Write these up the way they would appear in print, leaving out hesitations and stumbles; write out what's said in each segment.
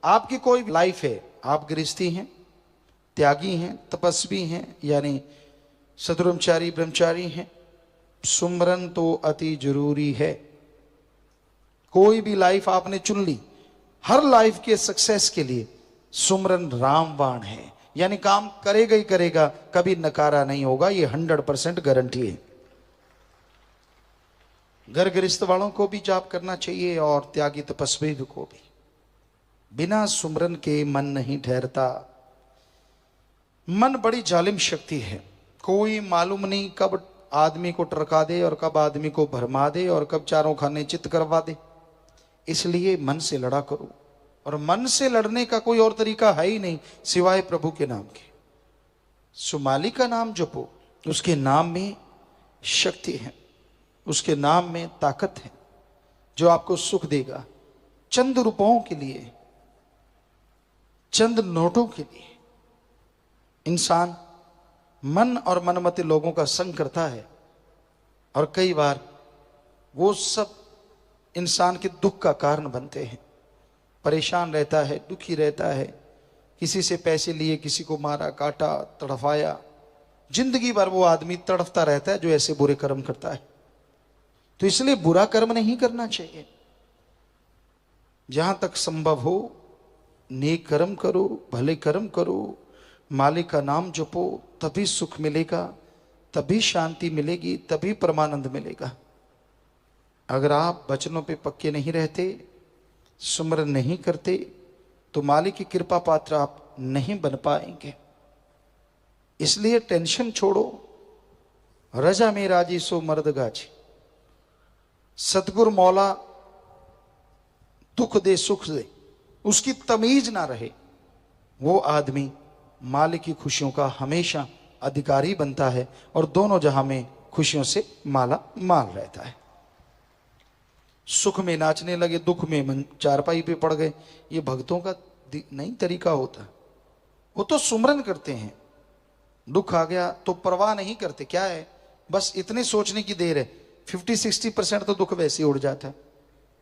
आपकी कोई लाइफ है, आप गृहस्थी हैं, त्यागी हैं, तपस्वी हैं, यानी सतब्रह्मचारी ब्रह्मचारी हैं, सुमरन तो अति जरूरी है। कोई भी लाइफ आपने चुन ली, हर लाइफ के सक्सेस के लिए सुमरन रामबाण है, यानी काम करेगा ही करेगा, कभी नकारा नहीं होगा, ये 100% गारंटी है। घर गृहस्थ वालों को भी जाप करना चाहिए और त्यागी तपस्वी को भी। बिना सुमरन के मन नहीं ठहरता। मन बड़ी जालिम शक्ति है, कोई मालूम नहीं कब आदमी को टरका दे और कब आदमी को भरमा दे और कब चारों खाने चित्त करवा दे। इसलिए मन से लड़ा करो, और मन से लड़ने का कोई और तरीका है ही नहीं सिवाय प्रभु के नाम के। सुमाली का नाम जपो, उसके नाम में शक्ति है, उसके नाम में ताकत है जो आपको सुख देगा। चंद रुपयों के लिए, चंद नोटों के लिए इंसान मन और मनमते लोगों का संग करता है, और कई बार वो सब इंसान के दुख का कारण बनते हैं। परेशान रहता है, दुखी रहता है, किसी से पैसे लिए, किसी को मारा, काटा, तड़फाया, जिंदगी भर वो आदमी तड़फता रहता है जो ऐसे बुरे कर्म करता है। तो इसलिए बुरा कर्म नहीं करना चाहिए। जहां तक संभव हो नेक कर्म करो, भले कर्म करो, मालिक का नाम जपो, तभी सुख मिलेगा, तभी शांति मिलेगी, तभी परमानंद मिलेगा। अगर आप वचनों पे पक्के नहीं रहते, सुमरन नहीं करते, तो मालिक की कृपा पात्र आप नहीं बन पाएंगे। इसलिए टेंशन छोड़ो, रजा में राजी सो मर्द गाजी। सतगुरु मौला दुख दे सुख दे, उसकी तमीज ना रहे, वो आदमी मालिक की खुशियों का हमेशा अधिकारी बनता है और दोनों जहां में खुशियों से माला माल रहता है। सुख में नाचने लगे, दुख में चारपाई पे पड़ गए, ये भक्तों का नहीं तरीका होता। वो तो सुमरन करते हैं, दुख आ गया तो परवाह नहीं करते, क्या है बस इतने सोचने की देर है, 50-60% तो दुख वैसे ही उड़ जाता है।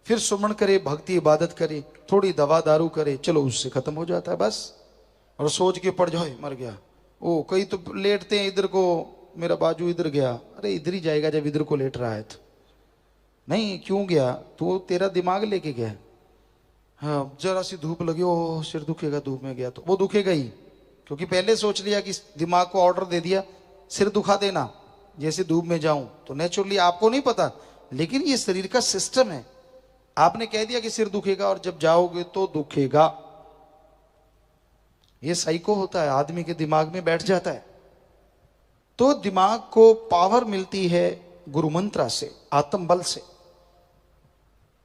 फिर सुमन करे, भक्ति इबादत करे, थोड़ी दवा दारू करे, चलो उससे खत्म हो जाता है बस। और सोच के पड़ जाओ मर गया। ओ कई तो लेटते हैं, इधर को मेरा बाजू इधर गया, अरे इधर ही जाएगा जब इधर को लेट रहा है तो। नहीं क्यों गया, तो तेरा दिमाग लेके गया। हाँ जरा सी धूप लगी, ओ सिर दुखेगा, धूप में गया तो वो दुखेगा ही, क्योंकि पहले सोच लिया कि दिमाग को ऑर्डर दे दिया सिर दुखा देना, जैसे धूप में जाऊं। तो नेचुरली आपको नहीं पता, लेकिन ये शरीर का सिस्टम है। आपने कह दिया कि सिर दुखेगा और जब जाओगे तो दुखेगा। ये साइको होता है, आदमी के दिमाग में बैठ जाता है। तो दिमाग को पावर मिलती है गुरु मंत्रा से, आत्म बल से।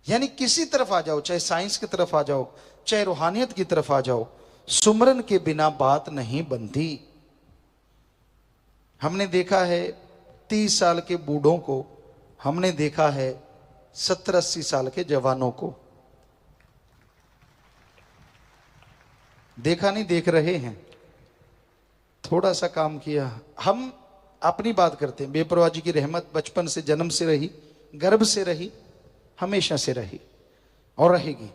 यानी किसी तरफ आ जाओ, चाहे साइंस की तरफ आ जाओ, चाहे रूहानियत की तरफ आ जाओ, सुमरन के बिना बात नहीं बनती। हमने देखा है 30 साल के बूढ़ों को, हमने देखा है 70-80 साल के जवानों को। देखा नहीं, देख रहे हैं। थोड़ा सा काम किया। हम अपनी बात करते हैं, बेपरवाह जी की रहमत बचपन से, जन्म से रही, गर्भ से रही, हमेशा से रही और रहेगी।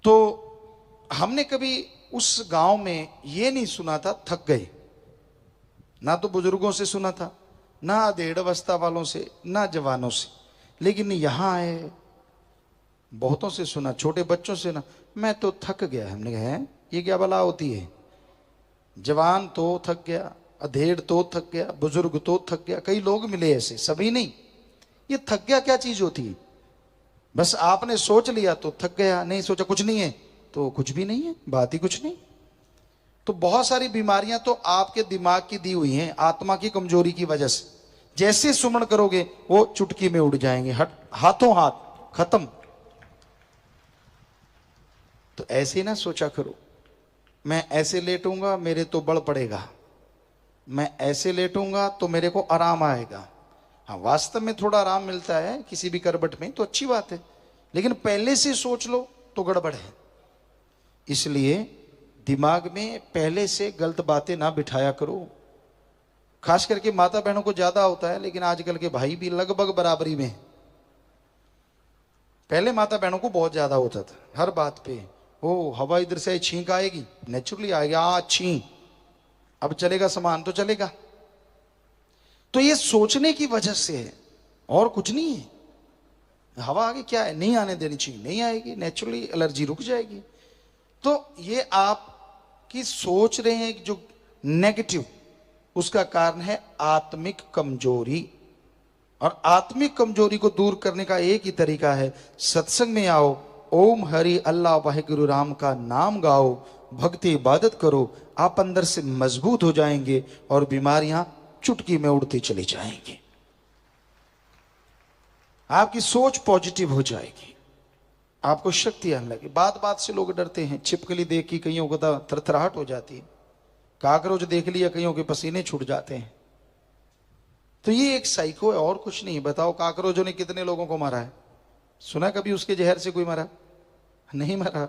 तो हमने कभी उस गांव में ये नहीं सुना था थक गए, ना तो बुजुर्गों से सुना था, ना अधेड़ अवस्था वालों से, ना जवानों से। लेकिन यहाँ आए बहुतों से सुना, छोटे बच्चों से ना, मैं तो थक गया। हमने कहा है ये क्या बला होती है, जवान तो थक गया, अधेड़ तो थक गया, बुजुर्ग तो थक गया। कई लोग मिले ऐसे, सभी नहीं। ये थक गया क्या चीज होती है? बस आपने सोच लिया तो थक गया, नहीं सोचा कुछ नहीं है तो कुछ भी नहीं है, बात ही कुछ नहीं। तो बहुत सारी बीमारियां तो आपके दिमाग की दी हुई हैं, आत्मा की कमजोरी की वजह से। जैसे सुमन करोगे वो चुटकी में उड़ जाएंगे, हाथों हाथ खत्म। तो ऐसे ना सोचा करो, मैं ऐसे लेटूंगा मेरे तो बल पड़ेगा, मैं ऐसे लेटूंगा तो मेरे को आराम आएगा। हाँ वास्तव में थोड़ा आराम मिलता है किसी भी करबट में तो अच्छी बात है, लेकिन पहले से सोच लो तो गड़बड़ है। इसलिए दिमाग में पहले से गलत बातें ना बिठाया करो। खास करके माता बहनों को ज्यादा होता है, लेकिन आजकल के भाई भी लगभग बराबरी में। पहले माता बहनों को बहुत ज्यादा होता था हर बात पे, ओ हवा इधर से छींक आएगी, नेचुरली आएगी, छी अब चलेगा सामान तो चलेगा। तो ये सोचने की वजह से है और कुछ नहीं है। हवा आगे क्या है, नहीं आने देनी चाहिए, नहीं आएगी, नेचुरली एलर्जी रुक जाएगी। तो ये आप की सोच रहे हैं जो नेगेटिव, उसका कारण है आत्मिक कमजोरी। और आत्मिक कमजोरी को दूर करने का एक ही तरीका है, सत्संग में आओ, ओम हरि अल्लाह वाहिगुरु राम का नाम गाओ, भक्ति इबादत करो, आप अंदर से मजबूत हो जाएंगे और बीमारियां चुटकी में उड़ती चली जाएंगी। आपकी सोच पॉजिटिव हो जाएगी, आपको शक्ति आने लगी। बात बात से लोग डरते हैं, छिपकली देख के कईयों को थरथराहट हो जाती है, काकरोच देख लिया कईयों के पसीने छूट जाते हैं। तो ये एक साइको है और कुछ नहीं। बताओ काकरोचों ने कितने लोगों को मारा है? सुना कभी उसके जहर से कोई मरा? नहीं मरा,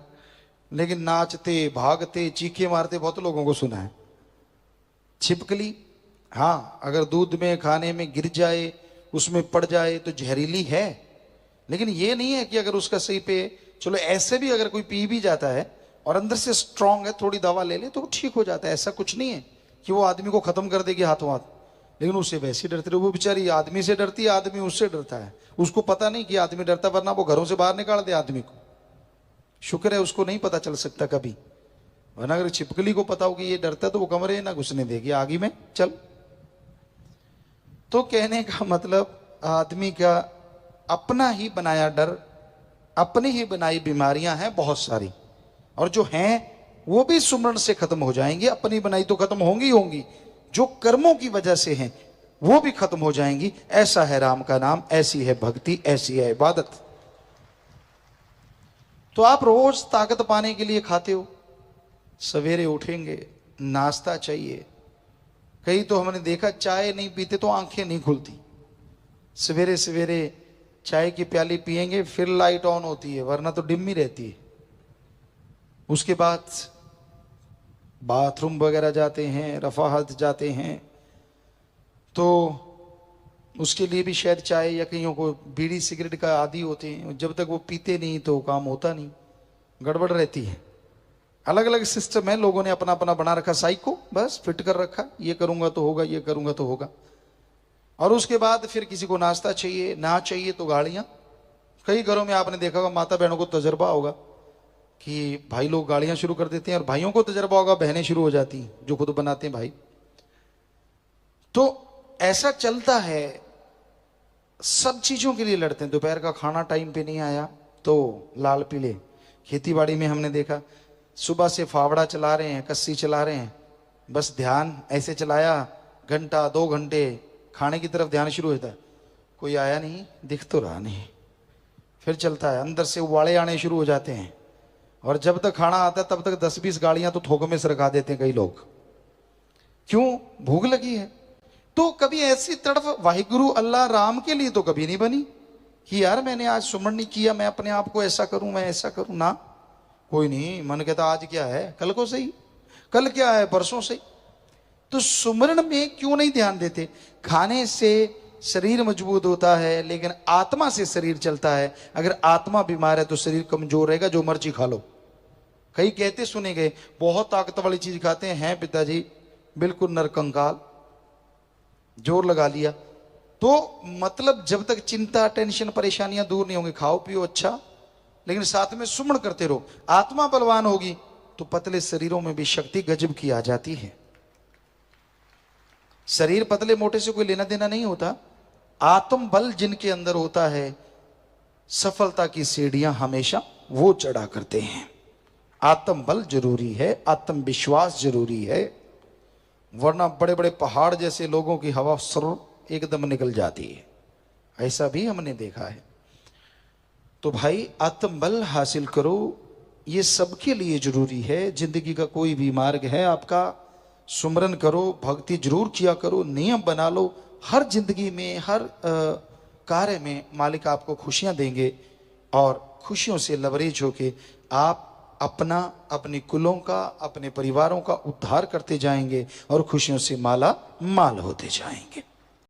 लेकिन नाचते भागते चीखे मारते बहुत लोगों को सुना है। छिपकली हाँ, अगर दूध में खाने में गिर जाए, उसमें पड़ जाए तो जहरीली है, लेकिन ये नहीं है कि अगर उसका सही पे, चलो ऐसे भी अगर कोई पी भी जाता है और अंदर से स्ट्रांग है, थोड़ी दवा ले ले तो ठीक हो जाता है। ऐसा कुछ नहीं है कि वो आदमी को खत्म कर देगी हाथों हाथ, लेकिन उससे वैसे डरते रहे। वो बेचारी आदमी से डरती है, आदमी उससे डरता है, उसको पता नहीं कि आदमी डरता, वरना वो घरों से बाहर निकाल दे आदमी को। शुक्र है उसको नहीं पता चल सकता कभी, वरना अगर छिपकली को पता हो कि ये डरता तो वो कमरे ना घुसने देगी, आगे में चल। तो कहने का मतलब, आदमी का अपना ही बनाया डर, अपनी ही बनाई बीमारियां हैं बहुत सारी, और जो हैं वो भी सुमरण से खत्म हो जाएंगी। अपनी बनाई तो खत्म होंगी होंगी, जो कर्मों की वजह से हैं वो भी खत्म हो जाएंगी। ऐसा है राम का नाम, ऐसी है भक्ति, ऐसी है इबादत। तो आप रोज ताकत पाने के लिए खाते हो, सवेरे उठेंगे नाश्ता चाहिए। कई तो हमने देखा चाय नहीं पीते तो आंखें नहीं खुलती, सवेरे सवेरे चाय की प्याली पिएंगे फिर लाइट ऑन होती है, वरना तो डिम ही रहती है। उसके बाद बाथरूम वगैरह जाते हैं, रफाहत जाते हैं, तो उसके लिए भी शायद चाय, या कईयों को बीड़ी सिगरेट का आदी होते हैं, जब तक वो पीते नहीं तो काम होता नहीं, गड़बड़ रहती है। अलग अलग सिस्टम है, लोगों ने अपना अपना बना रखा साइको, बस फिट कर रखा, ये करूंगा तो होगा, ये करूंगा तो होगा। और उसके बाद फिर किसी को नाश्ता चाहिए, ना चाहिए तो गाड़ियां। कई घरों में आपने देखा होगा, माता बहनों को तजर्बा होगा कि भाई लोग गाड़ियां शुरू कर देते हैं, और भाइयों को तजर्बा होगा, बहनें शुरू हो जाती हैं जो खुद बनाते हैं भाई। तो ऐसा चलता है, सब चीजों के लिए लड़ते हैं। दोपहर का खाना टाइम पे नहीं आया तो लाल पीले। खेती बाड़ी में हमने देखा, सुबह से फावड़ा चला रहे हैं, कस्सी चला रहे हैं, बस ध्यान ऐसे चलाया, घंटा 2 घंटे खाने की तरफ ध्यान शुरू होता है, कोई आया नहीं, दिख तो रहा नहीं, फिर चलता है, अंदर से उबाले आने शुरू हो जाते हैं, और जब तक खाना आता है तब तक 10-20 गाड़ियां तो थोक में से रखा देते हैं कई लोग। क्यों? भूख लगी है। तो कभी ऐसी तड़फ वाहिगुरु अल्लाह राम के लिए तो कभी नहीं बनी कि यार मैंने आज सुमरण नहीं किया, मैं अपने आप को ऐसा करूं, मैं ऐसा करूं ना। कोई नहीं, मन कहता आज क्या है, कल को सही, कल क्या है, परसों सही। तो सुमरण में क्यों नहीं ध्यान देते? खाने से शरीर मजबूत होता है, लेकिन आत्मा से शरीर चलता है। अगर आत्मा बीमार है तो शरीर कमजोर रहेगा, जो मर्जी खा लो। कई कहते सुने गए, बहुत ताकत वाली चीज खाते हैं पिताजी, बिल्कुल नरकंकाल, जोर लगा लिया। तो मतलब जब तक चिंता टेंशन परेशानियां दूर नहीं होंगी, खाओ पियो अच्छा, लेकिन साथ में सुमरण करते रहो। आत्मा बलवान होगी तो पतले शरीरों में भी शक्ति गजब की आ जाती है। शरीर पतले मोटे से कोई लेना देना नहीं होता, आत्म बल जिनके अंदर होता है, सफलता की सीढ़ियां हमेशा वो चढ़ा करते हैं। आत्म बल जरूरी है, आत्मविश्वास जरूरी है, वरना बड़े बड़े पहाड़ जैसे लोगों की हवा सर एकदम निकल जाती है, ऐसा भी हमने देखा है। तो भाई आत्म बल हासिल करो, ये सबके लिए जरूरी है। जिंदगी का कोई भी मार्ग है आपका, सुमरन करो, भक्ति जरूर किया करो, नियम बना लो। हर जिंदगी में, हर कार्य में मालिक आपको खुशियां देंगे, और खुशियों से लबरेज होके आप अपना, अपने कुलों का, अपने परिवारों का उद्धार करते जाएंगे, और खुशियों से माला माल होते जाएंगे।